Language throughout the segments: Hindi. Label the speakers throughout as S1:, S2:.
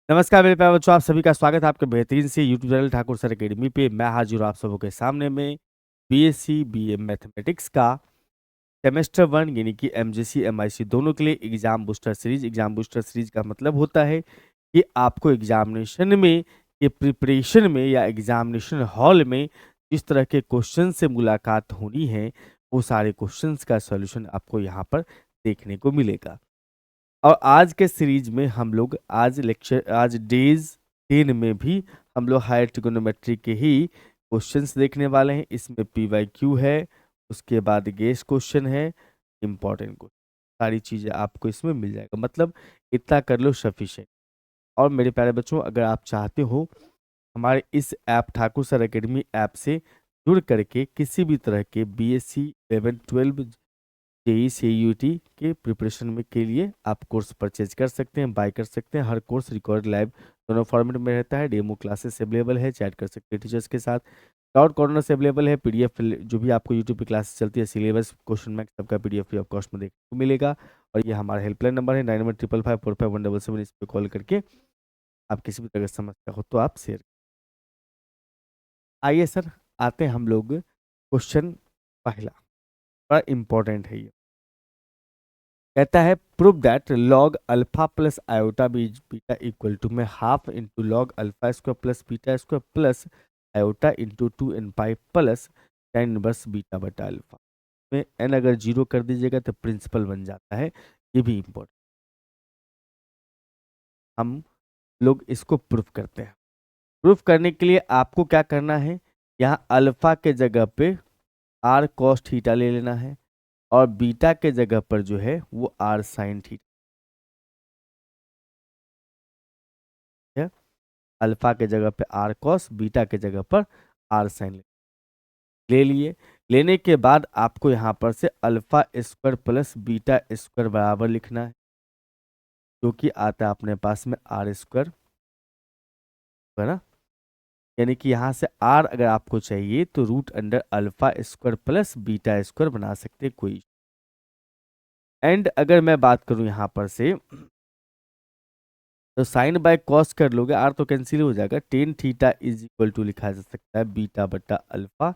S1: नमस्कार मेरे प्यारे बच्चों, आप सभी का स्वागत है आपके बेहतरीन से YouTube channel Thakur sir academy पे। मैं हाजिर हूँ आप सबों के सामने में बीएससी बीए मैथमेटिक्स का सेमेस्टर 1 यानी कि एमजीसी एमआईसी दोनों के लिए exam booster series. Exam booster series का मतलब होता है कि आपको एग्जामिनेशन में के प्रिपरेशन में या एग्जामिनेशन हॉल में जिस तरह के क्वेश्चन से मुलाकात होनी है, वो सारे क्वेश्चंस का सॉल्यूशन आपको यहाँ पर देखने को मिलेगा। और आज के सीरीज में हम लोग आज डेज 10 में भी हम लोग हायर ट्रिगोनोमेट्री के ही क्वेश्चंस देखने वाले हैं। इसमें पीवाईक्यू है, उसके बाद गेस क्वेश्चन है, इंपॉर्टेंट क्वेश्चन, सारी चीजें आपको इसमें मिल जाएगा। मतलब इतना कर लो सफिशिएंट। और मेरे प्यारे बच्चों, अगर आप चाहते हो हमारे इस app Thakur sir academy app से जुड़ करके किसी भी तरह के बीएससी 11-12 जेई सीयूटी के प्रिपरेशन में के लिए आप कोर्स परचेज कर सकते हैं, बाय कर सकते हैं। हर कोर्स रिकॉर्ड लाइव दोनों फॉर्मेट में रहता है। डेमो क्लासेस अवेलेबल है, चैट कर सकते हैं टीचर्स के साथ। डाउट कॉर्नर से अवेलेबल है, पीडीएफ जो भी आपको यूट्यूब पे क्लासेस चलती है, सिलेबस, क्वेश्चन बैंक सबका पीडीएफ फ्री ऑफ कॉस्ट में देखने को मिलेगा। और ये हमारा हेल्पलाइन नंबर है 9155455177। इस पर कॉल करके आप किसी भी तरह की समस्या हो तो आप शेयर। आइए सर, आते हैं हम लोग क्वेश्चन पहला, बड़ा इंपॉर्टेंट है ये। कहता है prove that log alpha plus iota beta equal to में half into log alpha square plus beta square plus iota into 2n pi plus tan inverse beta बटा अल्फा में n अगर 0 कर दीजिएगा तो प्रिंसिपल बन जाता है। ये भी इम्पोर्टेंट, हम लोग इसको प्रूफ करते हैं। प्रूफ करने के लिए आपको क्या करना है, यहाँ अल्फा के जगह पे आर कॉस थीटा ले लेना है और बीटा के जगह पर जो है वो आर साइन थीटा है। अल्फा के जगह पे आर कॉस, बीटा के जगह पर आर साइन ले लिए। लेने के बाद आपको यहाँ पर से alpha square plus beta square बराबर लिखना है, जो कि आता है अपने पास में आर स्क्वायर, है ना। यानी कि यहाँ से आर अगर आपको चाहिए तो root under alpha square plus beta square बना सकते हैं कोई। एंड अगर मैं बात करूं यहाँ पर से तो साइन बाय कॉस कर लोगे, आर तो कैंसिल हो जाएगा। Tan theta is equal to लिखा जा सकता है बीटा बटा alpha,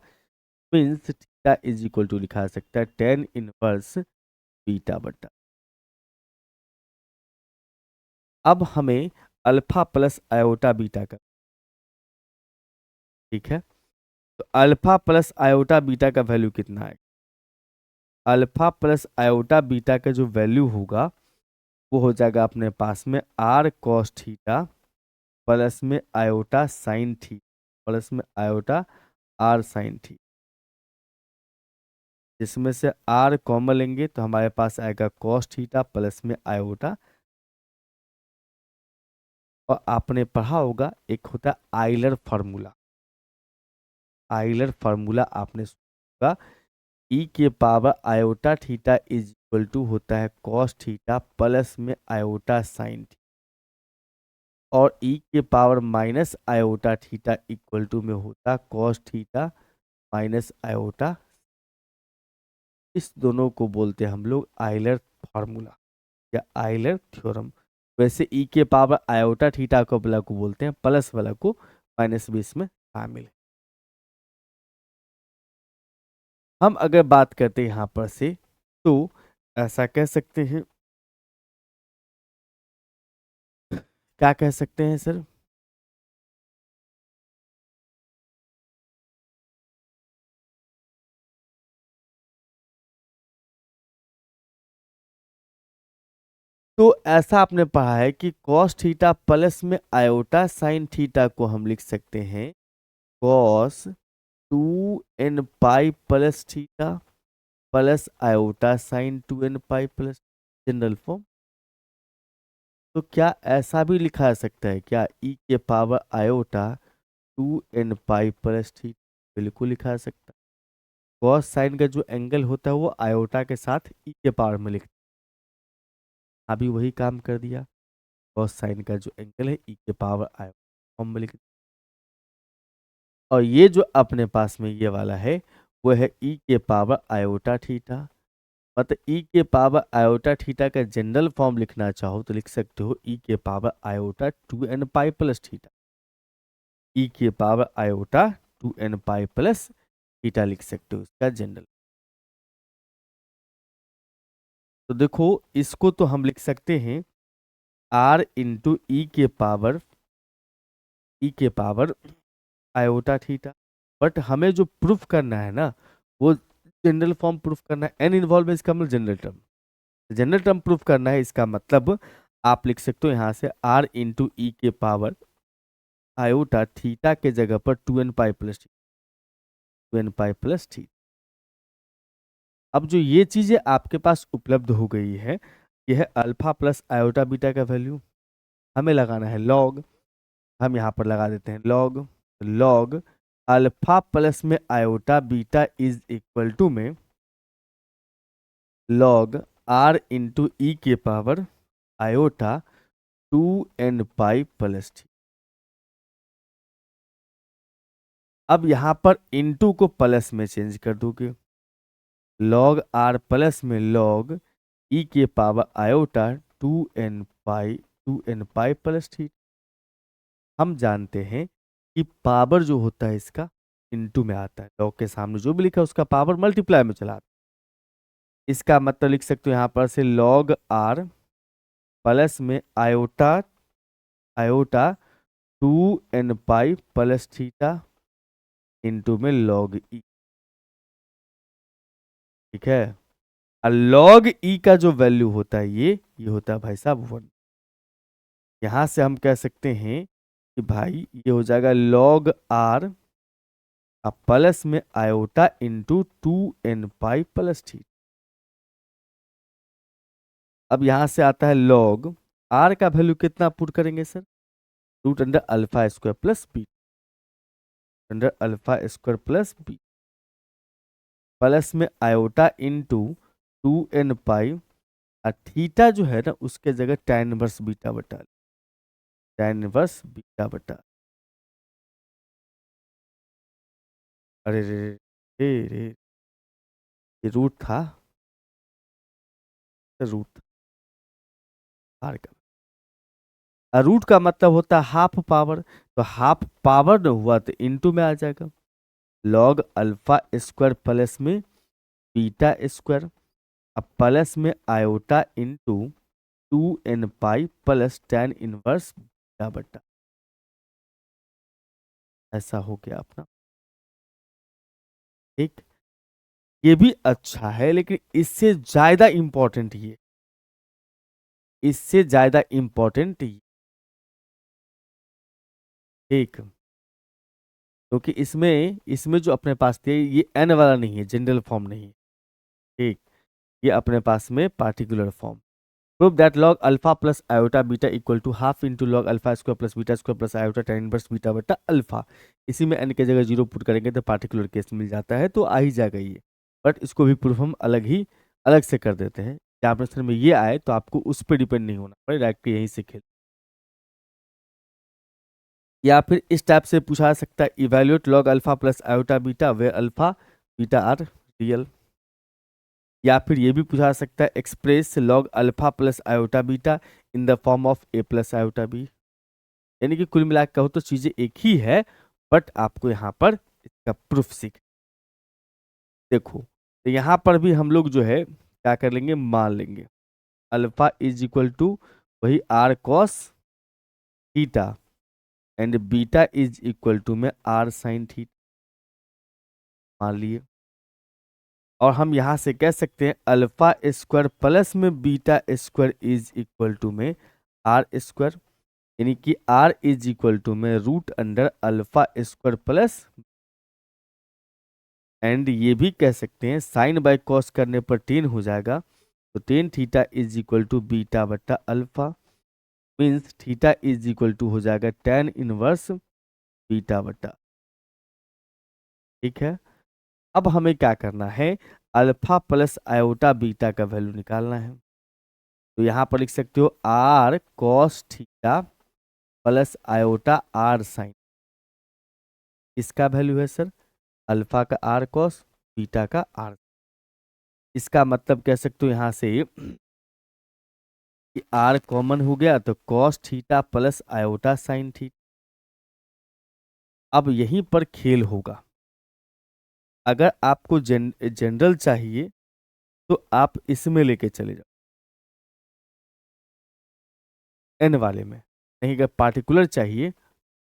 S1: means theta is equal to लिखा जा सकता है टेन इनवर्स बीटा बटा। अब हमें अल्फा प्लस आयोटा बीटा का, ठीक है, तो अल्फा प्लस आयोटा बीटा का वैल्यू कितना है। अल्फा प्लस आयोटा बीटा का जो वैल्यू होगा वो हो जाएगा अपने पास में आर कॉस थीटा प्लस में आयोटा साइन थीटा प्लस में आयोटा आर साइन थीटा। जिसमें से आर कॉमन लेंगे तो हमारे पास आएगा कॉस थीटा प्लस में आयोटा। और आपने पढ़ा होगा एक होता है आइलर फार्मूला। आइलर फार्मूला आपने सुना होगा, ई के power iota theta is equal to होता है कॉस थीटा प्लस में आयोटा साइन थीटा, और ई के power minus iota theta equal to में होता कॉस थीटा माइनस आयोटा। इस दोनों को बोलते हैं हम लोग आइलर फार्मूला या आइलर थ्योरम। वैसे ई के पावर आयोटा थीटा को वाला को बोलते हैं, प्लस वाला को माइनस भी इसमें शामिल है। हम अगर बात करते हैं यहाँ पर से तो ऐसा कह सकते हैं, क्या कह सकते हैं सर, तो ऐसा आपने पढ़ा है कि कॉस थीटा प्लस में आयोटा साइन थीटा को हम लिख सकते हैं cos 2n pi plus theta plus iota sine 2n pi plus general form. तो क्या ऐसा भी लिखा जा सकता है क्या, ई के power iota 2n pi plus theta, बिल्कुल लिखा जा सकता है। कॉस साइन का जो एंगल होता है वो आयोटा के साथ ई के पावर में लिखते हैं, अभी वही काम कर दिया। कॉस साइन का जो एंगल है ई के पावर आयोटा फॉर्म में लिख, और ये जो अपने पास में ये वाला है वो है ई के पावर आयोटा थीटा मतलब ई के पावर आयोटा थीटा का जनरल फॉर्म लिखना चाहो तो लिख सकते हो ई के power iota 2n pi plus theta. E के power iota 2n pi plus theta लिख सकते हो इसका जनरल। तो देखो इसको तो हम लिख सकते हैं आर इंटू ई के पावर आयोटा थीटा। बट हमें जो प्रूफ करना है ना वो जनरल फॉर्म प्रूफ करना है। एन इन्वॉल्व में इसका मतलब general term, general term proof करना है। इसका मतलब आप लिख सकते हो यहाँ से आर इंटू ई के पावर आयोटा थीटा के जगह पर 2n पाई प्लस थीटा। अब जो ये चीजें आपके पास उपलब्ध हो गई है, यह है अल्फा प्लस आयोटा बीटा का वैल्यू। हमें लगाना है लॉग, हम यहाँ पर लगा देते हैं लॉग। लॉग अल्फा प्लस में iota beta is equal to में लॉग आर इंटू ई के power iota 2n pi plus theta. अब यहाँ पर इंटू को प्लस में चेंज कर दोगे, लॉग आर प्लस में लॉग ई के power iota 2n pi plus theta. हम जानते हैं कि पावर जो होता है इसका इंटू में आता है, लॉग के सामने जो भी लिखा है उसका पावर मल्टीप्लाई में चला आता है। इसका मतलब लिख सकते हो यहाँ पर से लॉग आर प्लस में iota iota 2n pi plus theta into में लॉग ई। ठीक है। और लॉग ई का जो वैल्यू होता है ये होता है भाई साहब 1। यहां से हम कह सकते हैं कि भाई ये हो जाएगा लॉग आर प्लस में iota into 2n pi plus theta. अब यहां से आता है लॉग आर का वैल्यू कितना पुट करेंगे sir, root under alpha square plus B, under alpha square plus B plus में आयोटा इंटू 2n पाई। और थीटा जो है ना उसके जगह tan इनवर्स बीटा बटा, tan इनवर्स बीटा बटा। अरे रे रे रे, ये रूट था, रूट आर का रूट का मतलब होता है हाफ पावर, तो हाफ पावर न हुआ तो इंटू में आ जाएगा। लॉग अल्फा स्क्वायर प्लस में बीटा स्क्वायर अब प्लस में iota into 2n pi plus tan inverse beta बटा। ऐसा हो गया अपना। ठीक, ये भी अच्छा है लेकिन इससे ज्यादा इंपॉर्टेंट ये, इससे ज्यादा इंपॉर्टेंट ये। ठीक, क्योंकि इसमें इसमें जो अपने पास थे ये एन वाला नहीं है, जनरल फॉर्म नहीं है। ठीक, ये अपने पास में particular form. Prove that log alpha plus iota beta equal to half into log alpha square plus beta square plus iota tan inverse beta बटा अल्फा। इसी में एन के जगह जीरो पुट करेंगे तो पार्टिकुलर केस मिल जाता है, तो आ ही जाएगा ये। बट इसको भी प्रूफ हम अलग से कर देते हैं। क्या प्रश्न में ये आए तो आपको उस पर डिपेंड नहीं होना पड़े, डायरेक्ट यहीं से खेल। या फिर इस टाइप से पूछा सकता है evaluate log alpha plus iota beta where alpha beta are real. या फिर ये भी पूछा सकता है express log alpha plus iota beta in the form of A plus iota B. यानी कि कुल मिला के कहो तो चीजें एक ही है, बट आपको यहाँ पर इसका प्रूफ सीख। देखो तो यहाँ पर भी हम लोग जो है क्या कर लेंगे, मान लेंगे अल्फा इज इक्वल टू वही R cos theta and beta is equal to में आर साइन थीटा मान लिए। और हम यहां से कह सकते हैं अल्फा स्क्वायर प्लस में beta square is equal to में आर स्क्वायर, यानी कि आर इज इक्वल टू में root under alpha square plus. And ये भी कह सकते हैं साइन बाय कॉस करने पर टेन हो जाएगा, तो tan theta is equal to beta बट्टा alpha, means theta is equal to हो जाएगा tan इनवर्स बीटा बट्टा। ठीक है। अब हमें क्या करना है, अल्फा प्लस आयोटा बीटा का वैल्यू निकालना है। तो यहाँ पर लिख सकते हो R cos theta plus iota R sine. इसका वैल्यू है सर अल्फा का आर कॉस बीटा का आर। इसका मतलब कह सकते हो यहाँ से कि आर कॉमन हो गया तो cos theta plus iota sine theta. अब यहीं पर खेल होगा। अगर आपको जनरल चाहिए तो आप इसमें लेके चले जाओ, एन वाले में। नहीं, अगर पार्टिकुलर चाहिए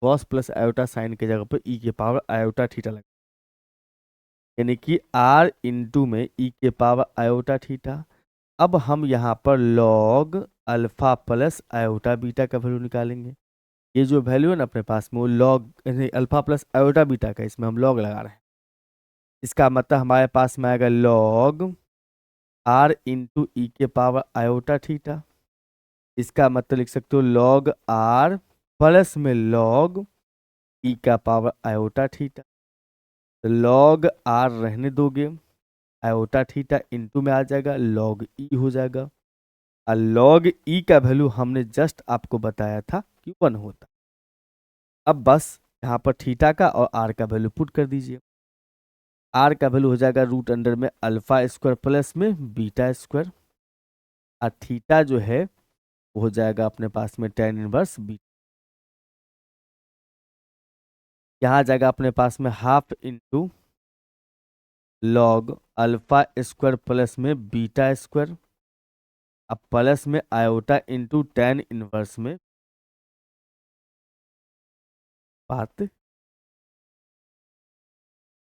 S1: कॉस प्लस आयोटा साइन की जगह पर ई के पावर आयोटा थीटा लगा, यानी कि आर इंटू में ई के पावर आयोटा थीटा। अब हम यहाँ पर log alpha plus iota beta का वैल्यू निकालेंगे। ये जो वैल्यू है ना अपने पास में वो log alpha plus iota beta का, इसमें हम लॉग लगा रहे हैं। इसका मतलब हमारे पास में आएगा लॉग आर इंटू ई के पावर आयोटा थीटा। इसका मतलब लिख सकते हो लॉग आर प्लस में लॉग ई का पावर आयोटा थीटा। तो लॉग आर रहने दोगे, आयोटा थीटा इंटू में आ जाएगा, लॉग ई हो जाएगा। और लॉग ई का वैल्यू हमने जस्ट आपको बताया था कि 1 होता। अब बस यहाँ पर थीटा का और आर का वैल्यू पुट कर दीजिए। आर का वैल्यू हो जाएगा रूट अंडर में अल्फा स्क्वायर प्लस में बीटा स्क्वायर, और थीटा जो है वो हो जाएगा अपने पास में tan इनवर्स बीटा। यहाँ आ जाएगा अपने पास में half into log alpha square plus में बीटा स्क्वायर, अब प्लस में आयोटा इंटू tan इनवर्स में बात।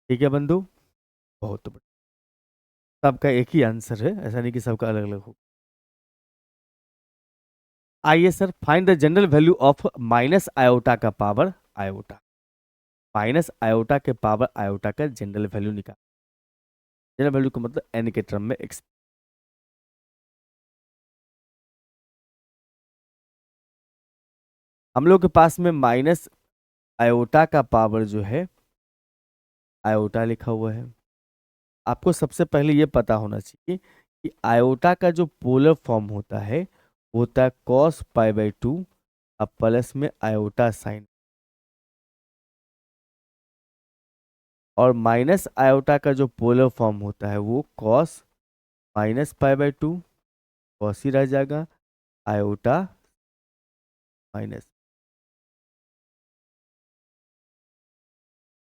S1: ठीक है बंधु, बहुत बढ़िया। सबका एक ही आंसर है, ऐसा नहीं कि सबका अलग अलग हो। आइए sir, find the general value of minus iota का पावर आयोटा। माइनस आयोटा के पावर आयोटा का जनरल वैल्यू निकाल। जनरल वैल्यू का मतलब एन के टर्म में एक्स। हम लोग के पास में माइनस आयोटा का पावर जो है आयोटा लिखा हुआ है। आपको सबसे पहले ये पता होना चाहिए कि आयोटा का जो पोलर फॉर्म होता है वो होता है कॉस पाई बाई 2 अब प्लस में आयोटा साइन, और माइनस आयोटा का जो पोलर फॉर्म होता है वो cos minus pi by 2 cos ही रह जाएगा, आयोटा माइनस।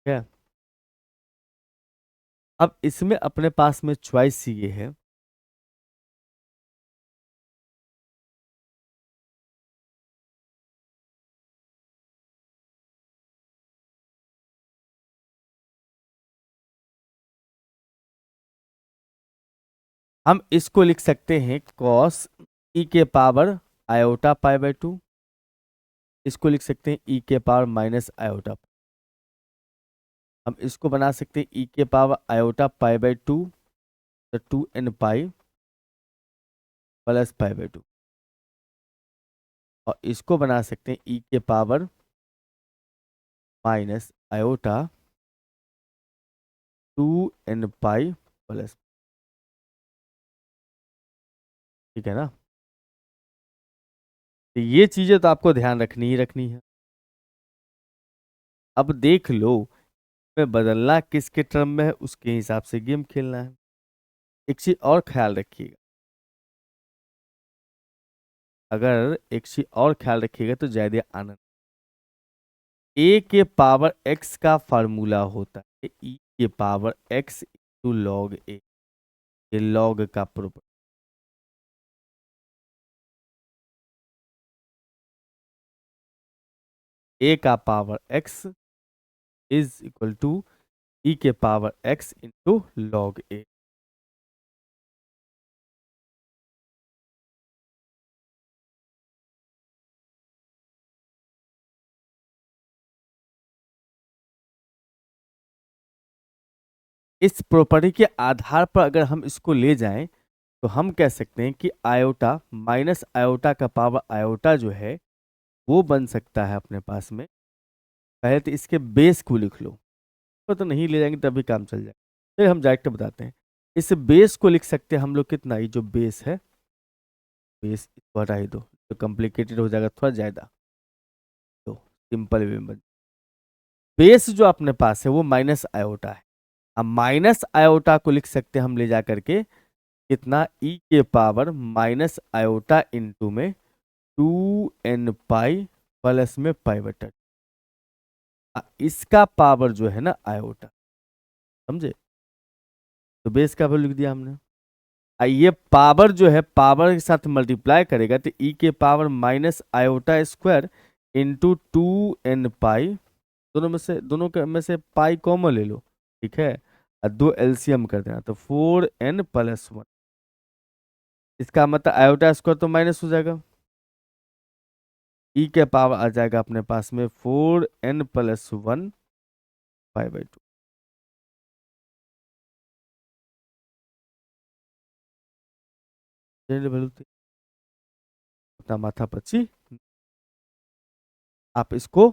S1: क्या अब इसमें अपने पास में चॉइस ये है, हम इसको लिख सकते हैं कॉस ई के पावर आयोटा पाई बाई 2, इसको लिख सकते हैं ई के पावर माइनस आयोटा। हम इसको बना सकते हैं ई के पावर आयोटा पाई बाई 2 तो 2n pi plus pi by 2, और इसको बना सकते हैं ई के power minus iota 2n pi plus. ठीक है ना, तो ये चीजें तो आपको ध्यान रखनी ही रखनी है। अब देख लो में बदलना किसके टर्म में है, उसके हिसाब से गेम खेलना है। एक चीज और ख्याल रखिएगा, अगर एक चीज और ख्याल रखिएगा तो ज्यादा आनंद। ए के पावर एक्स का फार्मूला होता है ई के power x to log a, ये लॉग का प्रॉपर्टी। ए का power x is equal to e के power x into log a. इस प्रॉपर्टी के आधार पर अगर हम इसको ले जाएं तो हम कह सकते हैं कि आयोटा माइनस आयोटा का पावर आयोटा जो है वो बन सकता है अपने पास में। पहले तो इसके बेस को लिख लो, तो नहीं ले जाएंगे तभी काम चल जाएगा। फिर हम डायरेक्ट बताते हैं, इस बेस को लिख सकते हैं हम लोग कितना, ये जो बेस है बेस इसको हटा ही दो तो कॉम्प्लिकेटेड हो जाएगा थोड़ा ज़्यादा, तो सिंपल वे में बेस जो अपने पास है वो माइनस आयोटा है। अब माइनस आयोटा को लिख सकते हैं हम ले जा करके कितना, ई के पावर माइनस आयोटा इंटू में 2n पाई प्लस में पाई बटा। इसका पावर जो है ना आयोटा, समझे, तो बेस का वैल्यू लिख दिया हमने। ये पावर जो है पावर के साथ मल्टीप्लाई करेगा तो ई के power minus iota square into 2n पाई, दोनों में से पाई कॉमन ले लो, ठीक है, और 2 एलसीएम कर देना तो 4n+1। इसका मतलब आयोटा स्क्वायर तो माइनस हो जाएगा, ई के पावर आ जाएगा अपने पास में 4n+1 पाई/2। वैल्यू उतना माथा पच्ची। आप इसको,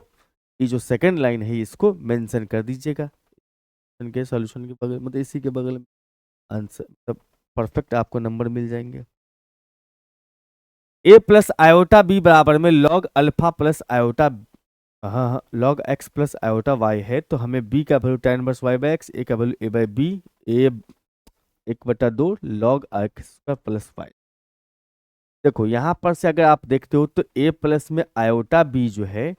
S1: ये जो सेकंड लाइन है इसको मेंशन कर दीजिएगा के सॉल्यूशन के बगल, मतलब इसी के बगल में आंसर, मतलब परफेक्ट आपको नंबर मिल जाएंगे। ए प्लस आयोटा बी बराबर में लॉग अल्फा प्लस आयोटा, हाँ हाँ, log x plus iota y है, तो हमें बी का value tan inverse y by x, a का value a/b, a 1/2 log x plus y. देखो यहाँ पर से अगर आप देखते हो तो ए प्लस में आयोटा बी जो है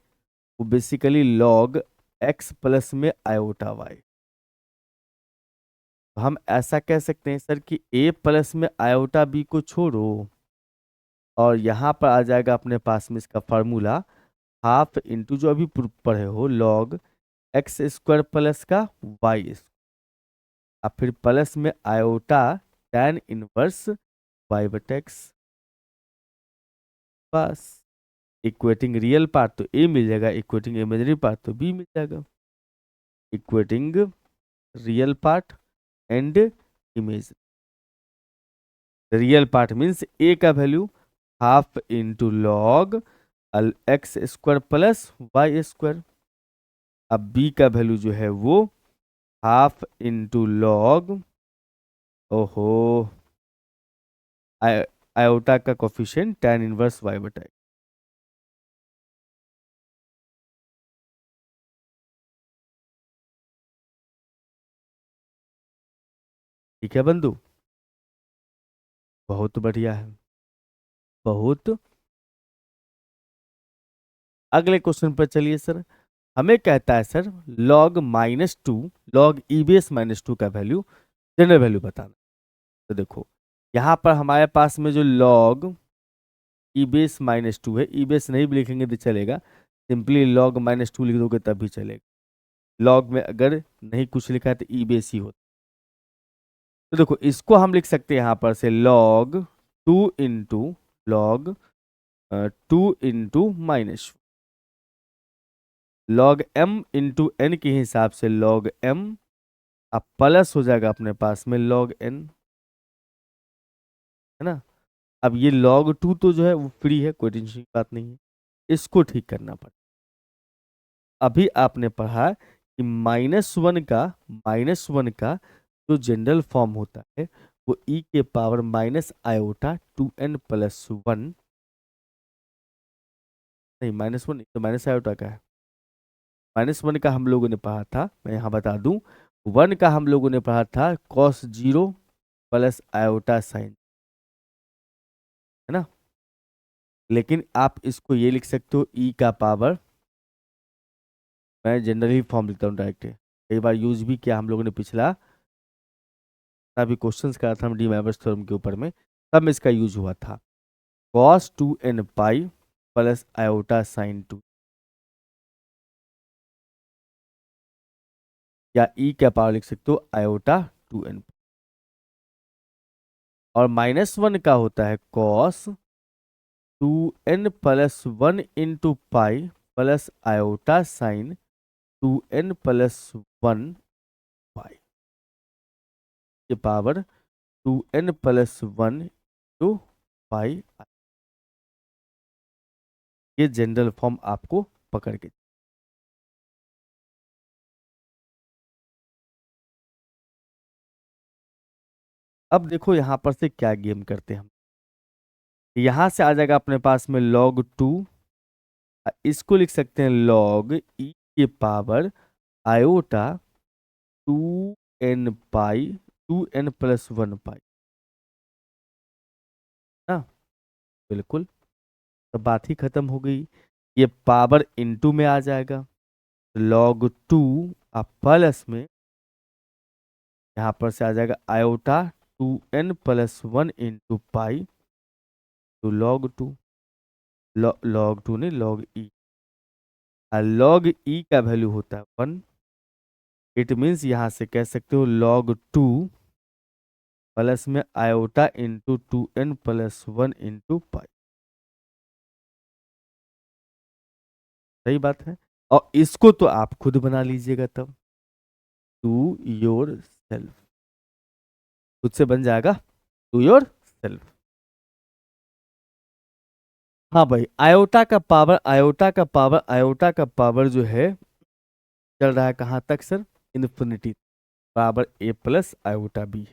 S1: वो बेसिकली लॉग एक्स प्लस में आयोटा वाई। हम ऐसा कह सकते हैं सर कि ए प्लस में आयोटा बी को छोड़ो और यहाँ पर आ जाएगा अपने पास में इसका फार्मूला हाफ इंटू जो अभी पढ़े हो लॉग एक्स स्क्वायर प्लस का वाई स्क्वायर, अब फिर प्लस में आयोटा tan इनवर्स वाई बटा एक्स। बस इक्वेटिंग रियल पार्ट तो ए मिल जाएगा, इक्वेटिंग इमेजनरी पार्ट तो बी मिल जाएगा। Equating real part and image, real part means a का value half into log x square plus y square, अब बी का वैल्यू जो है वो हाफ इंटू लॉग, ओहो, आयोटा का कोफिशिएंट tan इनवर्स वाई बटा एक्स। ठीक है बंधु, बहुत बढ़िया है, बहुत। अगले क्वेश्चन पर चलिए सर। हमें कहता है सर log-2, log ई बेस -2 का वैल्यू, जनरल वैल्यू बताना। तो देखो यहाँ पर हमारे पास में जो log ई बेस -2 है, ई बेस नहीं भी लिखेंगे तो चलेगा, सिंपली log -2 लिख दोगे तब भी चलेगा। log में अगर नहीं कुछ लिखा है तो ई बेस ही होता। तो देखो इसको हम लिख सकते हैं यहाँ पर से log 2 into log 2 into minus log m into N के हिसाब से log m, अब प्लस हो जाएगा अपने पास में log n, है ना। अब ये log 2 तो जो है वो फ्री है, कोई टेंशन की बात नहीं है, इसको ठीक करना पड़ेगा। अभी आपने पढ़ा कि -1 का जो जनरल फॉर्म होता है वो e के पावर माइनस आयोटा 2n+1, नहीं -1 तो माइनस आयोटा का है। -1 का हम लोगों ने पढ़ा था, मैं यहाँ बता दूं, 1 का हम लोगों ने पढ़ा था cos 0 प्लस आयोटा साइन, है ना। लेकिन आप इसको ये लिख सकते हो ई का पावर, मैं जनरली फॉर्म लिखता हूँ डायरेक्ट, कई बार यूज भी किया हम लोगों ने, पिछला अभी क्वेश्चंस करा था हम डी मैवर्स थ्योरम के ऊपर में, तब में इसका यूज हुआ था, cos 2n pi plus iota sine 2, या ई का पावर लिख सकते हो आयोटा 2n, और -1 का होता है cos 2n+1 into pi plus iota sine 2n+1 पाई के पावर 2n+1 टू पाई। ये जनरल फॉर्म आपको पकड़ के, अब देखो यहां पर से क्या गेम करते हैं हम। यहां से आ जाएगा अपने पास में log 2, इसको लिख सकते हैं log e के पावर आयोटा 2n पाई 2n+1 पाई, बिल्कुल, तो बात ही खत्म हो गई। ये पावर इनटू में आ जाएगा, log 2 अब प्लस में यहाँ पर से आ जाएगा iota 2n plus 1 into pi two log 2, log 2 नहीं log e, और log e का वैल्यू होता है 1। इट मीन्स यहाँ से कह सकते हो log 2 प्लस में iota into 2n plus 1 into पाई। सही बात है, और इसको तो आप खुद बना लीजिएगा तब, टू योर सेल्फ, खुद से बन जाएगा टू योर सेल्फ। हाँ भाई, आयोटा का पावर, आयोटा का पावर, आयोटा का पावर जो है चल रहा है कहाँ तक सर, इन्फिनिटी, बराबर ए प्लस आयोटा बी।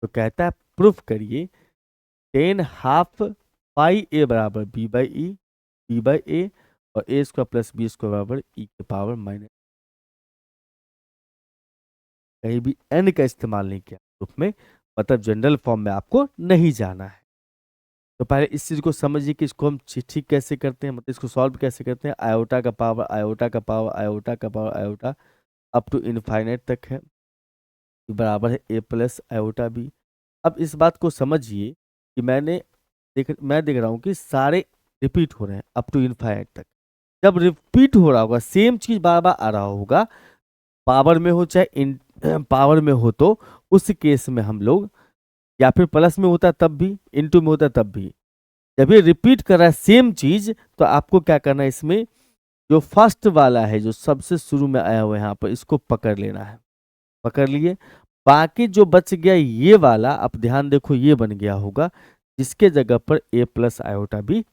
S1: तो कहता है प्रूफ करिए 10 हाफ पाई ए बराबर b by e, b by a, और a square plus b square बराबर ई के पावर माइनस। कहीं भी एन का इस्तेमाल नहीं किया प्रूफ में, मतलब जनरल फॉर्म में आपको नहीं जाना है। तो पहले इस चीज को समझिए कि इसको हम ठीक कैसे करते हैं, मतलब इसको सॉल्व कैसे करते हैं। आयोटा का पावर, आयोटा का पावर, आयोटा का power, iota up to infinite तक है, बराबर है ए प्लस आयोटा बी। अब इस बात को समझिए कि मैं देख रहा हूँ कि सारे रिपीट हो रहे हैं अप टू इनफाइनाइट तक। जब रिपीट हो रहा होगा, सेम चीज बार बार आ रहा होगा, पावर में हो चाहे इन पावर में हो, तो उस केस में हम लोग, या फिर प्लस में होता तब भी, इनटू में होता तब भी, जब ये रिपीट कर रहा है सेम चीज, तो आपको क्या करना है, इसमें जो फर्स्ट वाला है, जो सबसे शुरू में आया हुआ है यहाँ पर, इसको पकड़ लेना है। पकड़ लिए, बाकी जो बच गया ये वाला, अब ध्यान देखो ये बन गया होगा, जिसके जगह पर ए प्लस आयोटा भी,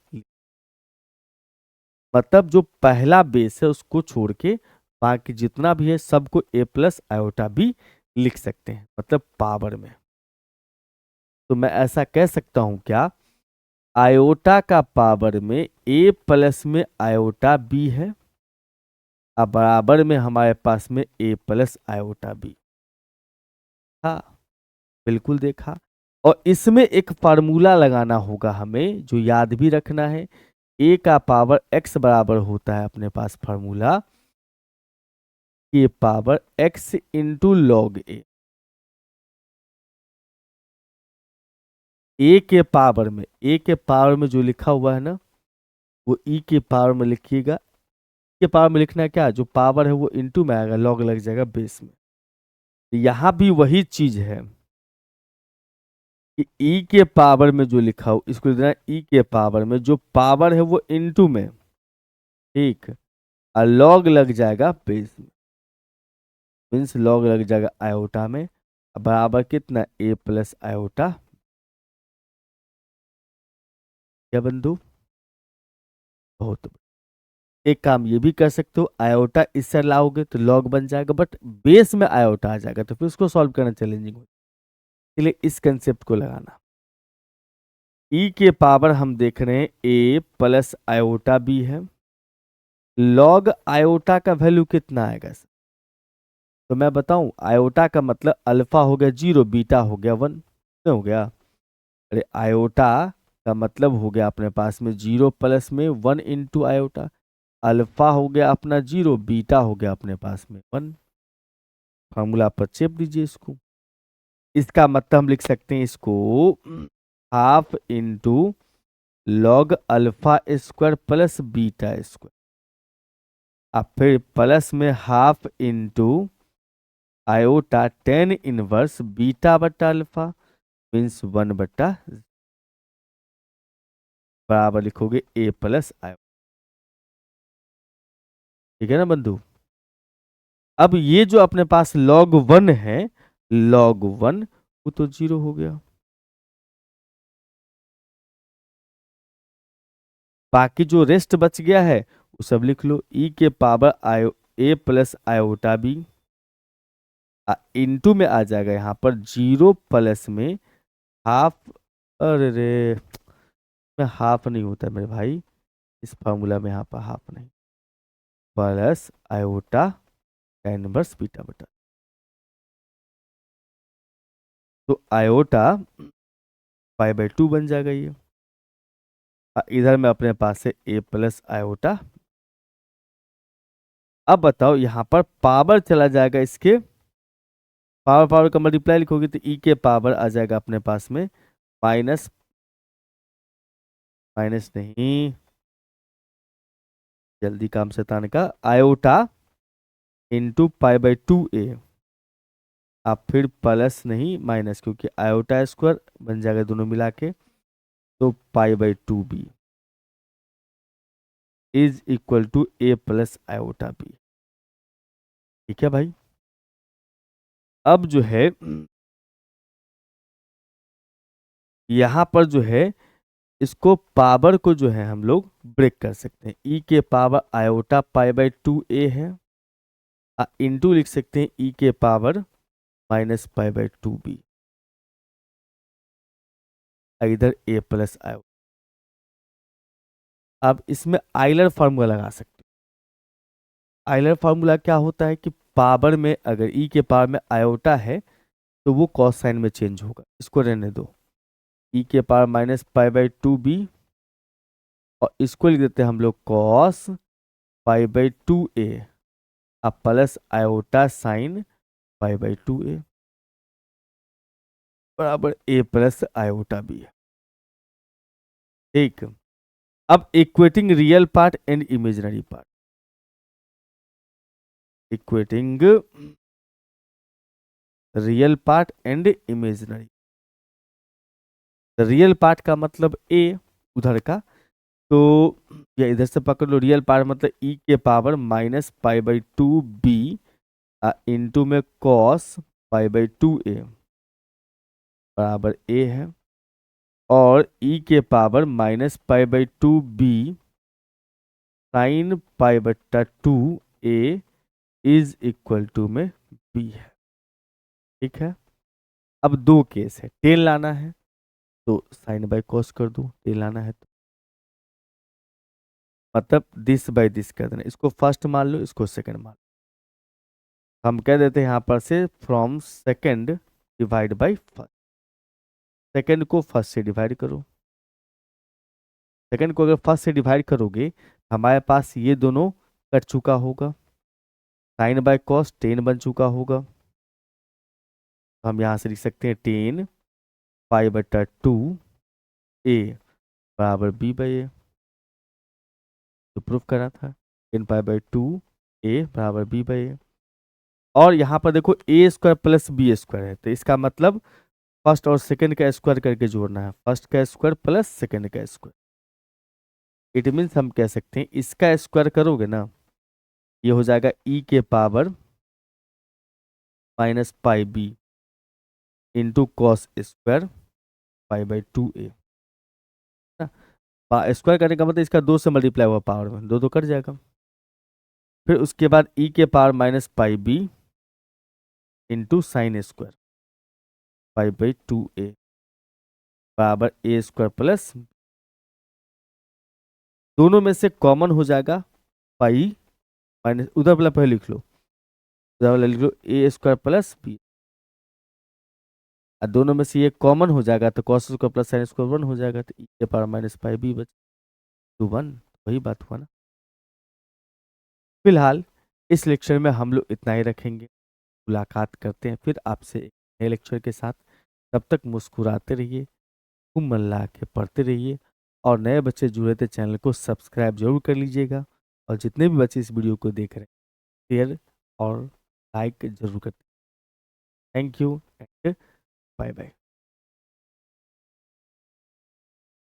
S1: मतलब जो पहला बेस है उसको छोड़ के बाकी जितना भी है सबको ए प्लस आयोटा भी लिख सकते हैं, मतलब पावर में। तो मैं ऐसा कह सकता हूं क्या, आयोटा का पावर में ए प्लस में आयोटा बी है, अब बराबर में हमारे पास में ए प्लस आयोटा बी। हाँ, बिल्कुल देखा। और इसमें एक फार्मूला लगाना होगा हमें, जो याद भी रखना है। ए का पावर एक्स बराबर होता है अपने पास फार्मूला, ए पावर एक्स इंटू लॉग ए। ए के पावर में, ए के पावर में जो लिखा हुआ है ना, वो ई के पावर में लिखिएगा। के पावर में लिखना है क्या, जो पावर है वो इंटू में आएगा, लॉग लग जाएगा बेस में। यहां भी वही चीज है कि ई के पावर में जो लिखा हो, इसको लिखना है ई के पावर में, जो पावर है वो इंटू में, ठीक, और लॉग लग जाएगा बेस में, मीन्स लॉग लग जाएगा आयोटा में, बराबर कितना, ए प्लस आयोटा। क्या बंधु, बहुत बढ़िया। एक काम ये भी कर सकते हो, आयोटा इससे लाओगे तो लॉग बन जाएगा, बट बेस में आयोटा आ जाएगा, तो फिर उसको सॉल्व करना चैलेंजिंग हो, इसलिए इस कंसेप्ट को लगाना। ई के पावर हम देख रहे हैं ए प्लस आयोटा बी है, लॉग आयोटा का वैल्यू कितना आएगा सर, तो मैं बताऊं, आयोटा का मतलब अल्फा हो गया 0, बीटा हो गया 1, क्या हो गया, अरे आयोटा का मतलब हो गया अपने पास में 0 प्लस में 1 इंटू आयोटा, अल्फा हो गया अपना 0, बीटा हो गया अपने पास में 1। फॉर्मूला पर चेप दीजिए इसको। इसका मतलब हम लिख सकते हैं इसको half into log alpha square plus beta square, अब फिर प्लस में half into iota tan inverse beta बटा अल्फा, मीन्स 1 बटा, बराबर लिखोगे ए प्लस आयोटा। ठीक है ना बंधु। अब ये जो अपने पास log 1 है, log 1 वो तो 0 हो गया, बाकी जो रेस्ट बच गया है वो सब लिख लो। ई के पावर आयो ए प्लस आयोटा बी, इंटू में आ जाएगा यहाँ पर 0 प्लस में हाफ, अरे रे, में हाफ नहीं होता मेरे भाई, इस फॉर्मूला में यहाँ पर हाफ नहीं, plus iota tan inverse beta बटा, तो आयोटा पाई बाई 2 बन जाएगा ये। इधर में अपने पास है ए प्लस आयोटा। अब बताओ यहाँ पर पावर चला जाएगा, इसके पावर पावर का मल्टीप्लाई लिखोगे तो ई के पावर आ जाएगा अपने पास में माइनस, माइनस नहीं, जल्दी काम से ताने का, iota into pi by 2a। आप फिर प्लस नहीं माइनस, क्योंकि आयोटा स्क्वायर बन जाएगा दोनों मिला के, तो pi by 2b is equal to A plus iota B. ठीक है भाई। अब जो है यहां पर जो है इसको पावर को जो है हम लोग ब्रेक कर सकते हैं। ई के power iota pi by 2a है, इंटू लिख सकते हैं ई के power minus pi by 2b, इधर ए प्लस आयोटा। अब इसमें आइलर फार्मूला लगा सकते हैं। आइलर फार्मूला क्या होता है कि पावर में अगर ई के पावर में आयोटा है तो वो कॉस साइन में चेंज होगा, इसको रहने दो, ई के power minus pi by 2b, और इसको लिख देते हैं हम लोग कॉस पाई बाई 2a, अब plus iota sine pi by 2a बराबर ए प्लस आयोटा बी है। ठीक। अब equating real part and imaginary part, equating real part and imaginary. Real part का मतलब ए उधर का, तो या इधर से पकड़ लो, रियल पार्ट मतलब ई के power minus pi by 2b into में कॉस पाई बाई 2a बराबर ए है, और ई के power minus pi by 2b sine pi बट्टा 2a इज इक्वल टू में b है। ठीक है। अब दो केस है, टेन लाना है तो साइन बाई कॉस कर दो, टेन लाना है तो मतलब दिस बाई दिस कर देना, इसको फर्स्ट मान लो, इसको सेकंड मान लो। हम कह देते हैं यहाँ पर से from second divide by first, second को फर्स्ट से डिवाइड करो, सेकंड को अगर फर्स्ट से डिवाइड करोगे हमारे पास ये दोनों कट चुका होगा, साइन बाय कॉस 10 बन चुका होगा, तो हम यहाँ से लिख सकते हैं 10 पाई बटा 2a बराबर b बाई ए, तो प्रूफ करा था 10 पाई बाई 2a बराबर b बाई ए। और यहाँ पर देखो ए स्क्वायर प्लस बी स्क्वायर है, तो इसका मतलब फर्स्ट और सेकंड का स्क्वायर करके जोड़ना है, फर्स्ट का स्क्वायर प्लस सेकंड का स्क्वायर। इट मीन्स हम कह सकते हैं इसका स्क्वायर करोगे ना, ये हो जाएगा ई के power minus pi B into cos square pi by 2a। Square करने का मतलब इसका 2 से मल्टीप्लाई हुआ पावर में, दो कट जाएगा। फिर उसके बाद ई के power minus pi B into sine square pi by 2a बराबर ए स्क्वायर प्लस, दोनों में से कॉमन हो जाएगा पाई माइनस, उधर वाला पहले लिख लो, उधर वाला लिख लो ए स्क्वायर प्लस बी, और दोनों में से ये कॉमन हो जाएगा तो cos square plus sine square 1 हो जाएगा, तो ई के पावर माइनस पाई बी बच टू 1, वही बात हुआ ना। फिलहाल इस लेक्चर में हम लोग इतना ही रखेंगे, मुलाकात करते हैं फिर आपसे एक नए लेक्चर के साथ। तब तक मुस्कुराते रहिए, खूब मन लगा के पढ़ते रहिए, और नए बच्चे जुड़े थे चैनल को सब्सक्राइब जरूर कर लीजिएगा, और जितने भी बच्चे इस वीडियो को देख रहे हैं शेयर और लाइक जरूर करते हैं। Thank you and bye bye.